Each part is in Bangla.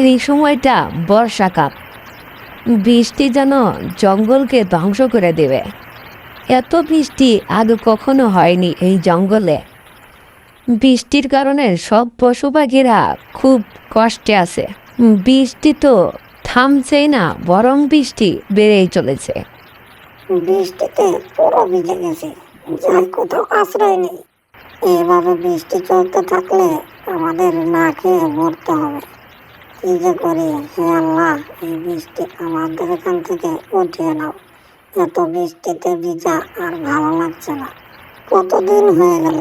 এই সময়টা বর্ষাকাল। বৃষ্টি যেন জঙ্গলকে ধ্বংস করে দেবে। এত বৃষ্টি আগে কখনো হয়নি এই জঙ্গলে। বৃষ্টির কারণে সব পশু পাখিরা খুব কষ্টে আছে। বৃষ্টি তো থামছেই না, বরং বৃষ্টি বেড়েই চলেছে। বৃষ্টিতে পুরো ভিজে গেছে, যাই কোথাও আশ্রয় নেই। এভাবে বৃষ্টি চলতে থাকলে আমাদের না খেয়ে মরতে হবে। কি যে করি, হে আল্লাহ, এই বৃষ্টি আমাদের এখান থেকে উঠিয়ে নাও। এত বৃষ্টিতে ভিজা আর ভালো লাগছে না। কতদিন হয়ে গেল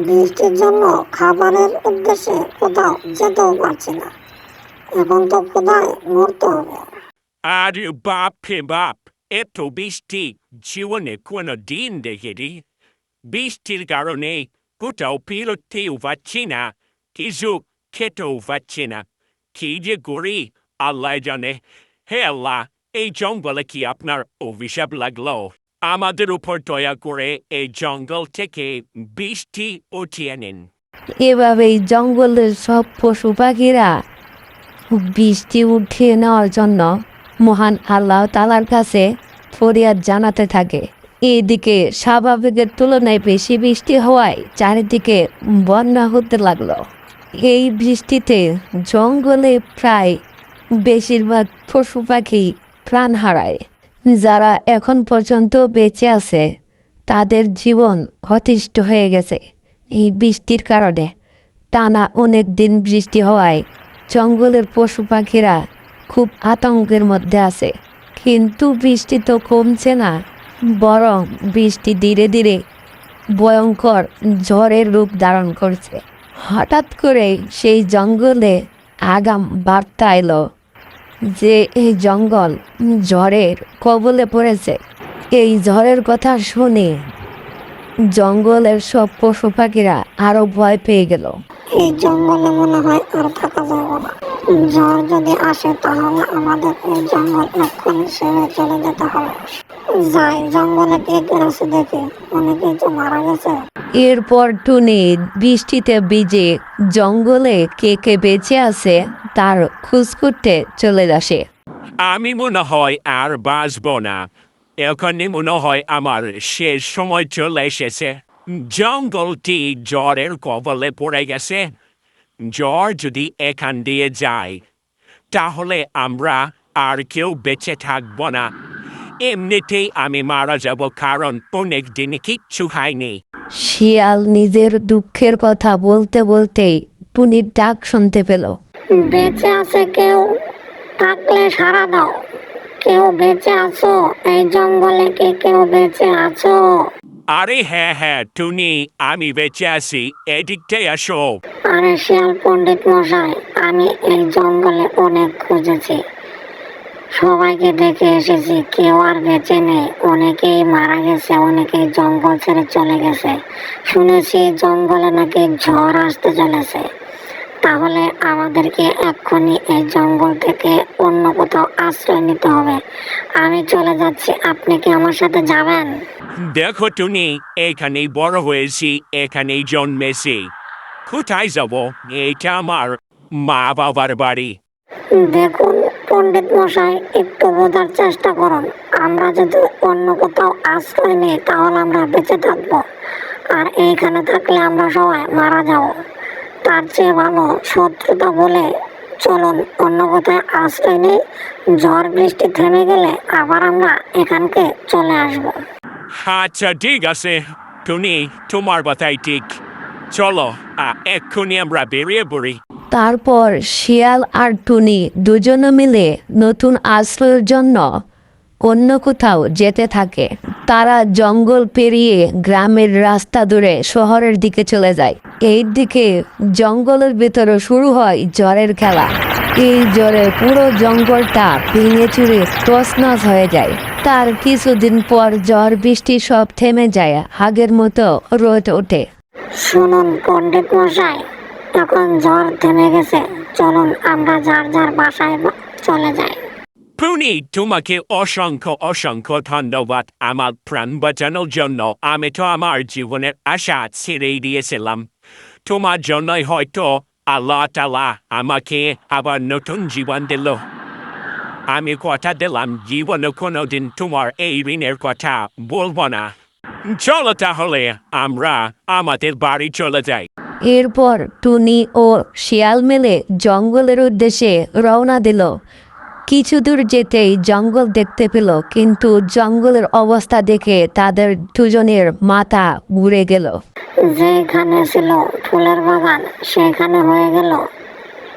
বৃষ্টির জন্য খাবারের উদ্দেশ্যে কোথাও যেতেও পারছি না। এখন তো ক্ষুধায় মরতে হবে। আরে বাপ রে বাপ, এত বৃষ্টি জীবনে কোনো দিন দেখিনি। বৃষ্টির কারণে কোথাও বেরোতেও পারছি না, কিছু খেতেও পারছি না। কি যে করি আল্লাহ জানে। হে আল্লাহ, এই জঙ্গলে কি আপনার অভিশাপ লাগলো? আমাদের উপর দয়া করে এই জঙ্গল থেকে বৃষ্টি উঠিয়ে নিন। এভাবেই জঙ্গলের সব পশু পাখিরা বৃষ্টি উঠিয়ে নেওয়ার জন্য মহান আল্লাহ তাআলার কাছে ফরিয়াদ জানাতে থাকে। এদিকে স্বাভাবিকের তুলনায় বেশি বৃষ্টি হওয়ায় চারিদিকে বন্যা হতে লাগলো। এই বৃষ্টিতে জঙ্গলে প্রায় বেশিরভাগ পশু পাখি প্রাণ হারায়। যারা এখন পর্যন্ত বেঁচে আছে তাদের জীবন অতিষ্ঠ হয়ে গেছে এই বৃষ্টির কারণে। টানা অনেক দিন বৃষ্টি হওয়ায় জঙ্গলের পশু পাখিরা খুব আতঙ্কের মধ্যে আছে। কিন্তু বৃষ্টি তো কমছে না, বরং বৃষ্টি ধীরে ধীরে ভয়ঙ্কর ঝড়ের রূপ ধারণ করছে। হঠাৎ করে সেই জঙ্গলে আগাম বার্তা এলো যে এই জঙ্গল ঝড়ের কবলে পড়েছে। এই ঝড়ের কথা শুনে জঙ্গলের সব পশু পাখিরা আরো ভয় পেয়ে গেল। এই জঙ্গলে মনে হয় আর থাকা যাবে না। ঝড় যদি আসে তাহলে আমাদের এই জঙ্গল এক্ষুনি ছেড়ে চলে যেতে হবে। যাই জঙ্গলে কে কে আছে দেখি, অনেকেই তো মারা গেছে। এরপর টুনি বৃষ্টিতে ভিজে জঙ্গলে কে কে বেঁচে আছে তার খোঁজ করতে চলে আসে। আমি মনে হয় আর বাঁচব না। এখনই মনে হয় আমার শেষ সময় চলে এসেছে। জঙ্গলটি ঝড়ের কবলে পড়ে গেছে। ঝড় যদি এখান দিয়ে যায় তাহলে আমরা আর কেউ বেঁচে থাকব না। এমনিতেই আমি মারা যাব, কারণ অনেক দিন কিচ্ছু খাইনি। শিয়াল নিজের দুঃখের কথা বলতে বলতেই টুনির ডাক শুনতে পেল। বেঁচে আছে কেউ? থাকলে সাড়া দাও। কেউ বেঁচে আছো? এই জঙ্গলে কে কেউ বেঁচে আছো? আরে হ্যাঁ হ্যাঁ টুনি, আমি বেঁচে আছি, এদিকটাই আসো। আরে শিয়াল পণ্ডিত মশাই, আমি এই জঙ্গলে অনেক খুঁজেছি, সবাইকে দেখে এসেছি, কেউ আর বেঁচে নেই। অনেকেই মারা গেছে, অনেকেই জঙ্গল ছেড়ে চলে গেছে। শুনেছি জঙ্গলে নাকি ঝড় আসতে চলেছে। তাহলে আমাদেরকে এক্ষুনি এই জঙ্গল থেকে অন্য কোথাও আশ্রয় নিতে হবে। আমি চলে যাচ্ছি, আপনি কি আমার সাথে যাবেন? দেখো টুনি, এখানেই বড় হয়েছি, এখানেই জন্মেছি। কোথায় যাব? এটা আমার মা বাবার বাড়ি। দেখুন পণ্ডিত মশাই, একটু বোঝার চেষ্টা করুন। আমরা যদি অন্য কোথাও আশ্রয় নিই তাহলে আমরা বেঁচে থাকবো, আর এইখানে থাকলে আমরা সবাই মারা যাব। তার চেয়ে ভালো শত্রুতা বলে চলুন অন্য কোথায় আশ্রয় নিই। ঝড় বৃষ্টি থেমে গেলে আবার আমরা এখানকে চলে আসবো। আচ্ছা ঠিক আছে টুনি, তোমার কথাই ঠিক। চলো এক্ষুনি আমরা বেরিয়ে পড়ি। তারপর শিয়াল আর টুনি দুজনে মিলে নতুন আশ্রয়ের জন্য অন্য কোথাও যেতে থাকে। তারা জঙ্গল পেরিয়ে গ্রামের রাস্তা ধরে শহরের দিকে চলে যায়। এই দিকে জঙ্গলের ভিতরে শুরু হয় ঝড়ের খেলা। এই ঝড়ে পুরো জঙ্গলটা ভেঙে চুরে তছনছ হয়ে যায়। তার কিছুদিন পর ঝড় বৃষ্টি সব থেমে যায়, আগের মতো রোদ ওঠে। শুনুন পণ্ডিত মশাই, এখন ঝড় থেমে গেছে, চলুন আমরা যার যার বাসায় চলে যাই। টুনি, তোমাকে অসংখ্য অসংখ্য ধন্যবাদ আমার প্রাণ বাঁচানোর জন্য। আমি তো আমার জীবনের আশা ছেড়েই দিয়েছিলাম। তোমার জন্যই হয়তো আল্লাহ তাআলা আমাকে আবার নতুন জীবন দিল। আমি কথা দিলাম জীবনে কোনোদিন তোমার এই ঋণের কথা বলবো না। চলো তাহলে আমরা আমাদের বাড়ি চলে যাই। এরপর টুনি ও শিয়াল মিলে জঙ্গলের উদ্দেশ্যে রওনা দিল। কিছু দূর যেতেই জঙ্গল দেখতে পেল, কিন্তু জঙ্গলের অবস্থা দেখে তাদের দুজনের মাথা ঘুরে গেল। যেখানে ছিল ফুলের বাগান সেখানে হয়ে গেল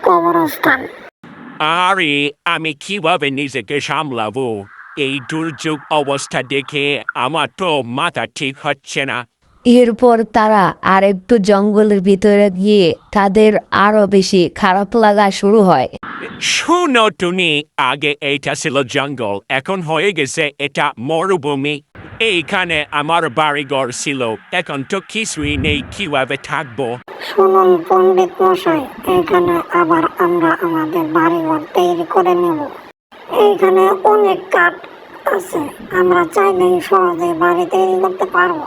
কবরস্থান। আরে আমি কিভাবে নিজেকে সামলাবো? এই দুর্যোগ অবস্থা দেখে আমার তো মাথা ঠিক হচ্ছে না। এরপর তারা আরেকটু জঙ্গলের ভিতরে গিয়ে তাদের আরো বেশি খারাপ লাগা শুরু হয়। শোনো টুনি, আগে এইটা ছিল জঙ্গল, এখন হয়ে গেছে এটা মরুভূমি। এইখানে আমার বাড়িঘর ছিল, এখন তো কিছুই নেই, কিভাবে থাকবো? শুনুন পণ্ডিত মশাই, এখানে আবার আমরা আমাদের বাড়িঘর তৈরি করে নেব। এইখানে অনেক কাঠ আছে, আমরা চাইলেই সহজে বাড়ি তৈরি করতে পারবো।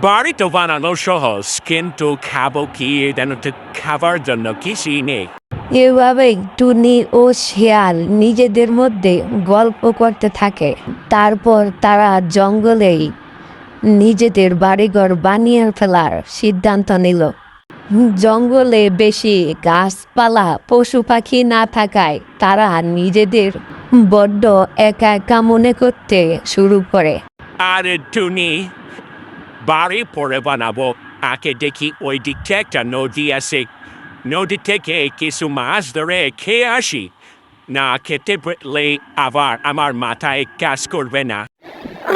বাড়ি তো বানানো সহজ, কিন্তু খাবো কি? যেন তো খাবার জন্য কিছুই নেই। এভাবেই টুনি ও শিয়াল নিজেদের মধ্যে গল্প করতে থাকে। তারপর তারা জঙ্গলেই নিজেদের বাড়িঘর বানিয়ে ফেলার সিদ্ধান্ত নিল। জঙ্গলে বেশি গাছপালা পশু পাখি না থাকায় তারা নিজেদের বড্ড একা একা মনে করতে শুরু করে। আরে টুনি, বাড়ি পরে বানাবো, আগে দেখি ওই দিকটা একটা নদী আছে, নদী থেকে কিছু মাছ ধরে খেয়ে আসি। না খেতে পারলে আবার আমার মাথায় কাজ করবে না।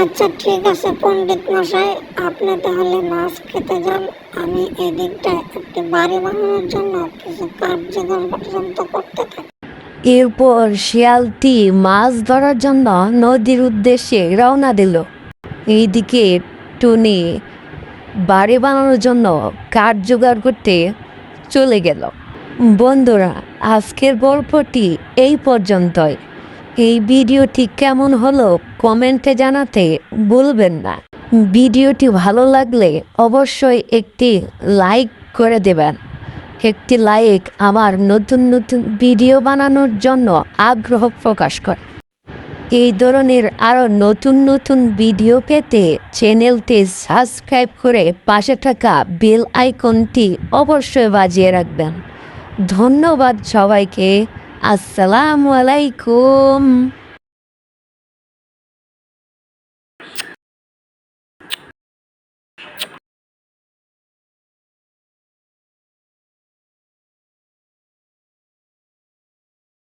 আচ্ছা ঠিক আছে পণ্ডিত মশাই, আপনি তাহলে মাছ খেতে যান, আমি এদিকটায় একটি বাড়ি বানানোর জন্য কিছু কাঠ জোগাড় পর্যন্ত করতে থাকি। এরপর শিয়ালটি মাছ ধরার জন্য নদীর উদ্দেশ্যে রওনা দিল। এইদিকে টুনি বাড়ি বানানোর জন্য কাঠ জোগাড় করতে চলে গেল। বন্ধুরা, আজকের গল্পটি এই পর্যন্তই। এই ভিডিওটি কেমন হলো কমেন্টে জানাতে ভুলবেন না। ভিডিওটি ভালো লাগলে অবশ্যই একটি লাইক করে দেবেন। একটি লাইক আমার নতুন নতুন ভিডিও বানানোর জন্য আগ্রহ প্রকাশ করে। এই ধরনের আরও নতুন নতুন ভিডিও পেতে চ্যানেলটি সাবস্ক্রাইব করে পাশে থাকা বেল আইকনটি অবশ্যই বাজিয়ে রাখবেন। ধন্যবাদ সবাইকে। আসসালামু আলাইকুম।